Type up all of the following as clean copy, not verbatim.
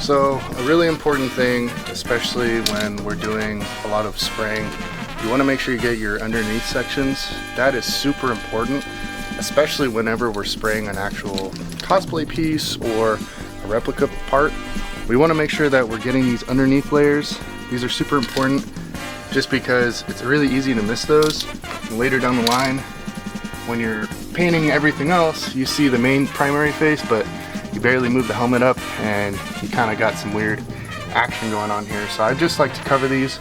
So a really important thing, especially when we're doing a lot of spraying, you want to make sure you get your underneath sections. That is super important, especially whenever we're spraying an actual cosplay piece or a replica part. We want to make sure that we're getting these underneath layers. These are super important just because it's really easy to miss those. And later down the line, when you're painting everything else, you see the main primary face, but you barely move the helmet up and you kind of got some weird action going on here. So I just like to cover these.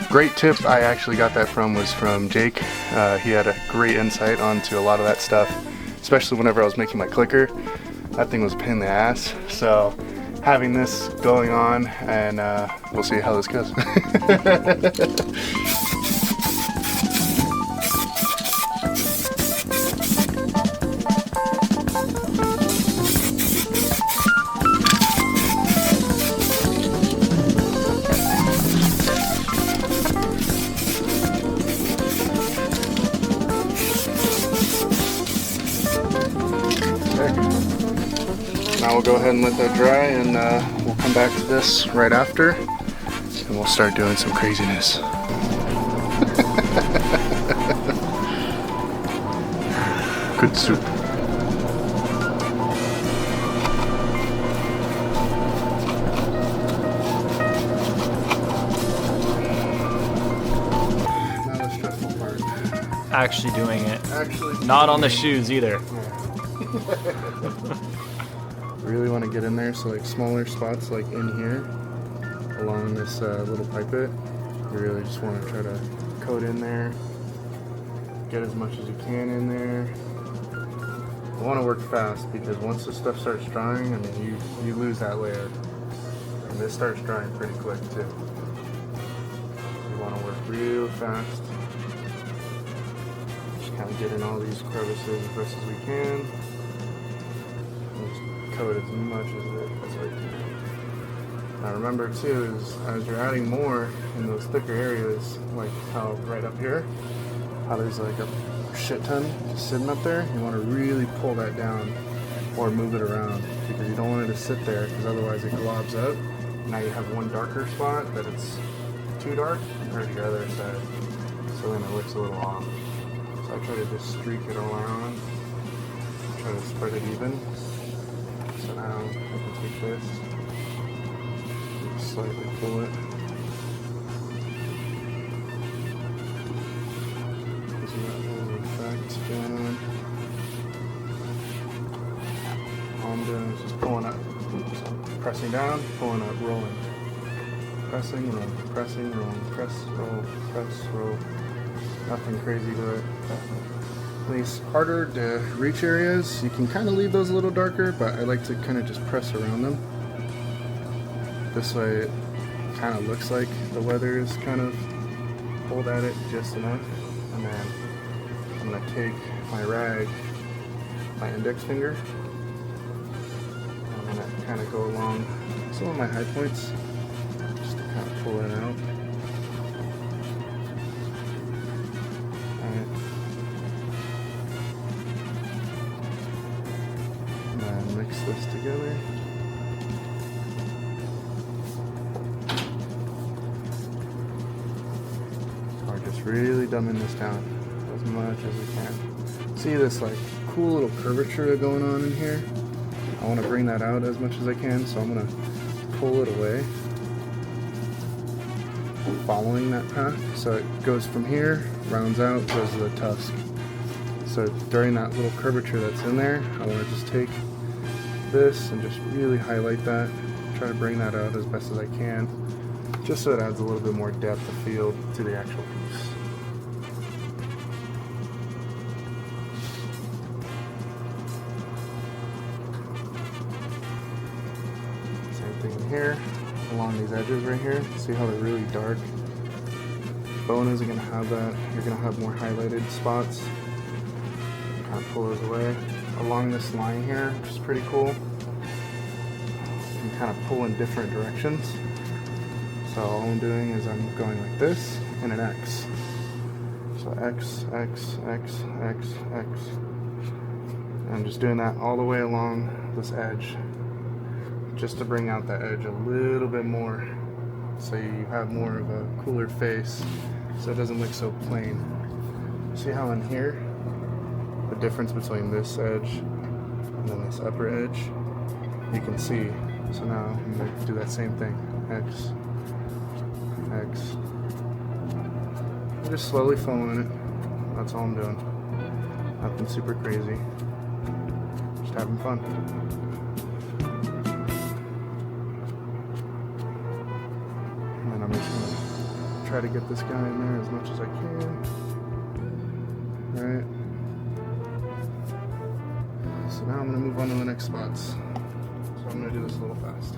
Great tip I actually got that from was from Jake. He had a great insight onto a lot of that stuff, especially whenever I was making my clicker. That thing was a pain in the ass. So having this going on, and we'll see how this goes. Now we'll go ahead and let that dry, and we'll come back to this right after, and we'll start doing some craziness. Good soup. Now the stressful part. Actually doing it. Not on the shoes either. Really want to get in there, so like smaller spots like in here along this little pipette, you really just want to try to coat in there, get as much as you can in there. You want to work fast because once the stuff starts drying, I mean you lose that layer, and this starts drying pretty quick too. You want to work real fast, just kind of get in all these crevices as best as we can. Coat as much as we can. Now remember too, is as you're adding more in those thicker areas, like how right up here, how there's like a shit ton just sitting up there, you want to really pull that down or move it around, because you don't want it to sit there, because otherwise it globs up. Now you have one darker spot that it's too dark compared to your other side, so then it looks a little off. So I try to just streak it all around, try to spread it even. So now I can take this, slightly pull it. Gives you that little effect going on. All I'm doing is just pulling up. So pressing down, pulling up, rolling. Pressing, rolling, pressing, rolling, press, roll. Nothing crazy to it. These harder to reach areas, you can kind of leave those a little darker, but I like to kind of just press around them. This way it kind of looks like the weather is kind of pulled at it just enough. And then I'm going to take my rag, my index finger, and I'm going to kind of go along some of my high points, just to kind of pull it out. Mix this together. Or just really dumbing this down as much as we can. See this like cool little curvature going on in here? I want to bring that out as much as I can, so I'm going to pull it away, following that path. So it goes from here, rounds out, goes to the tusk. So during that little curvature that's in there, I want to just take this and just really highlight that, try to bring that out as best as I can, just so it adds a little bit more depth of field to the actual piece. Same thing in here, along these edges right here. See how they're really dark? Bone isn't going to have that. You're going to have more highlighted spots. Kind of pull those away. Along this line here, which is pretty cool. You can kind of pull in different directions. So all I'm doing is I'm going like this in an X. So X, X, X, X, X. And I'm just doing that all the way along this edge. just to bring out the edge a little bit more, so you have more of a cooler face, so it doesn't look so plain. See how in here, the difference between this edge and then this upper edge, you can see. So now I'm going to do that same thing. X, X. I'm just slowly following it. That's all I'm doing. Nothing super crazy. Just having fun. And then I'm just going to try to get this guy in there as much as I can. Alright. So now I'm going to move on to the next spots. So I'm going to do this a little fast.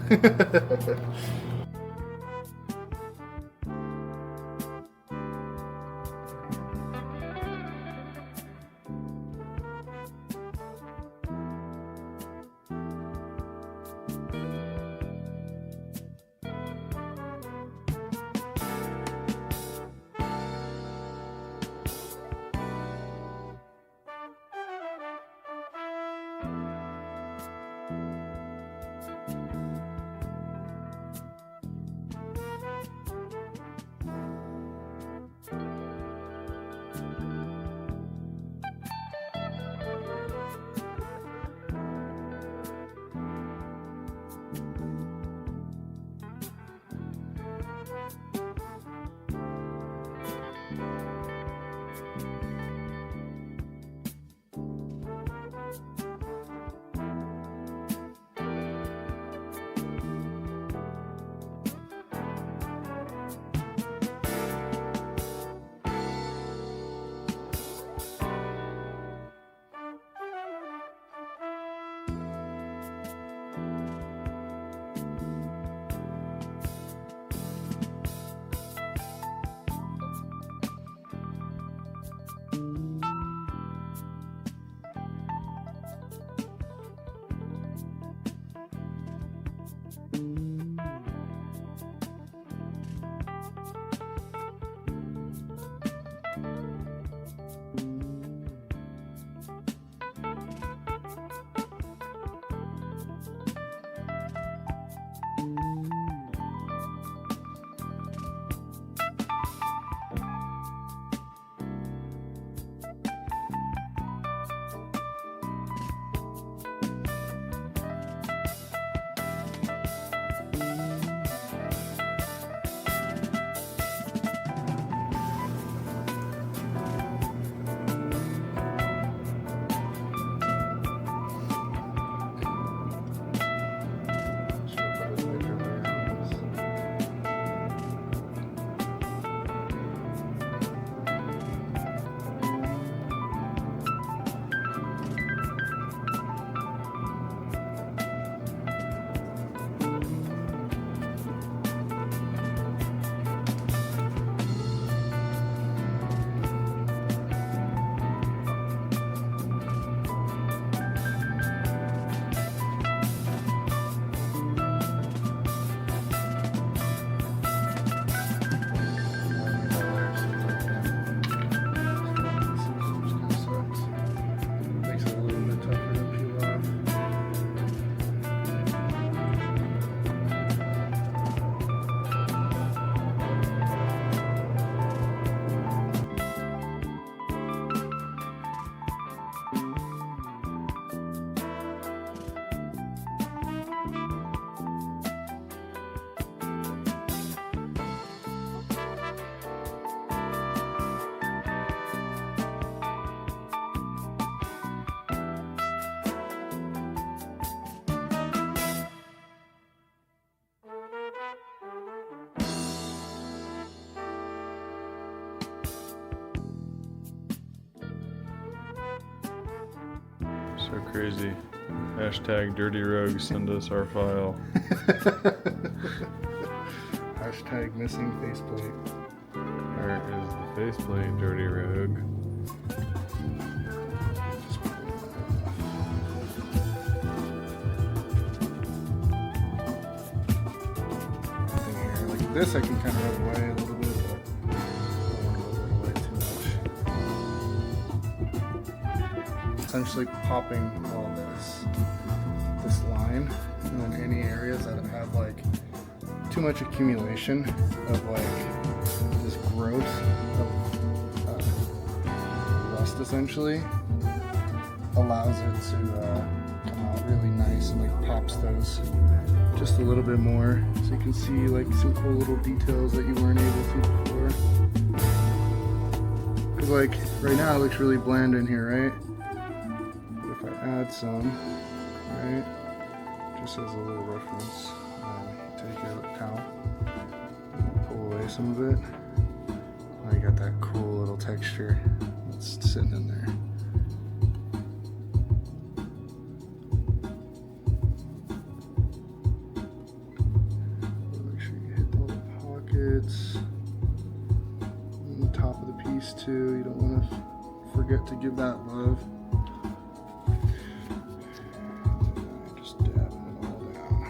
So crazy. Hashtag dirty rogue, send us our file. Hashtag missing faceplate. Where is the faceplate, dirty rogue? Like this I can kind of rub away a little bit, but I don't want to rub it away too much. Essentially popping all this line, and then any area have like too much accumulation of like this growth of rust essentially allows it to come out really nice and like pops those just a little bit more, so you can see like some cool little details that you weren't able to before. Because like right now it looks really bland in here, right? But if I add some, right, just as a little reference, take your towel, pull away some of it. Now you got that cool little texture that's sitting in there. Make sure you hit all the pockets on the top of the piece too. You don't want to forget to give that love. Just dabbing it all down.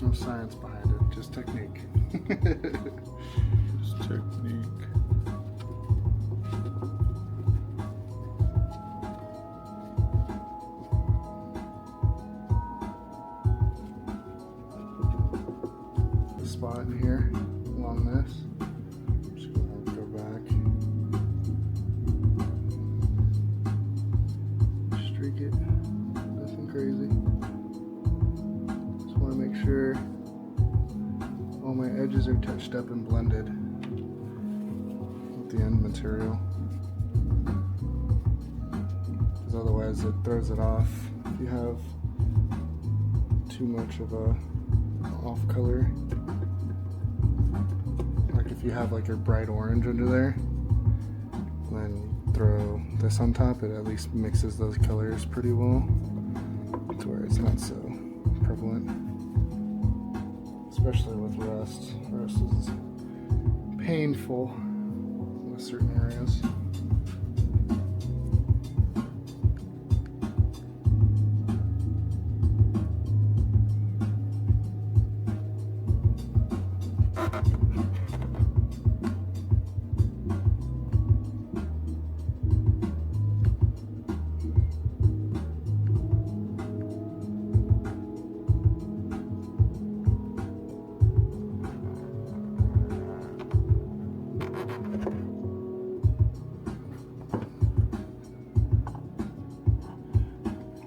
No science behind it, just technique. Just technique. The spot in here along this. I'm just gonna go back, streak it, nothing crazy. Just want to make sure all my edges are touched up and blended with the end material, because otherwise it throws it off if you have too much of a off color. Like if you have like your bright orange under there, then throw this on top, it at least mixes those colors pretty well to where it's not so prevalent. Especially with rust. Rust is painful with certain areas.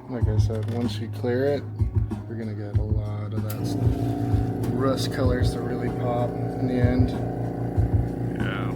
Like I said, once you clear it, you're gonna get a lot of that rust colors to really pop in the end. Yeah.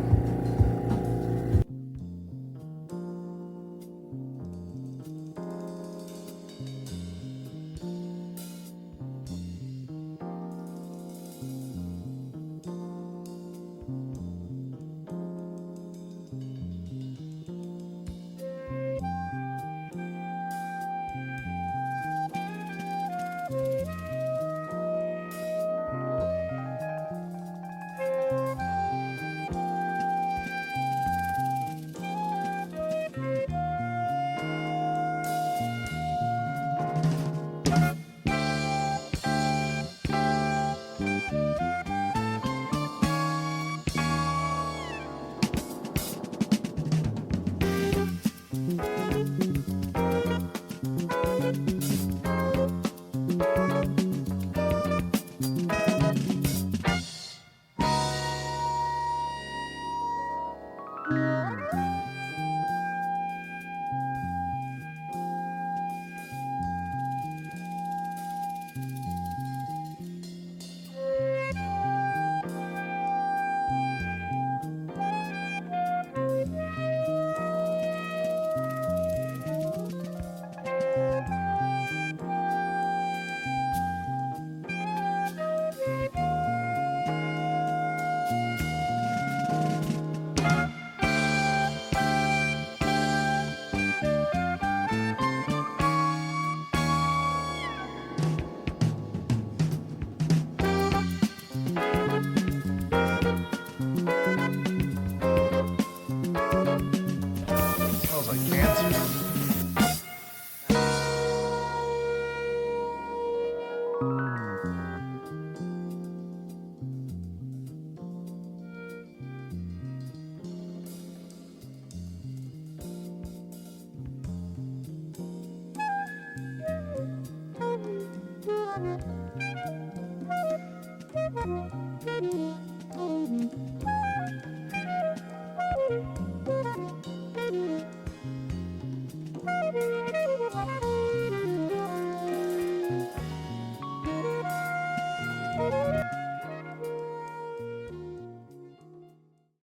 you.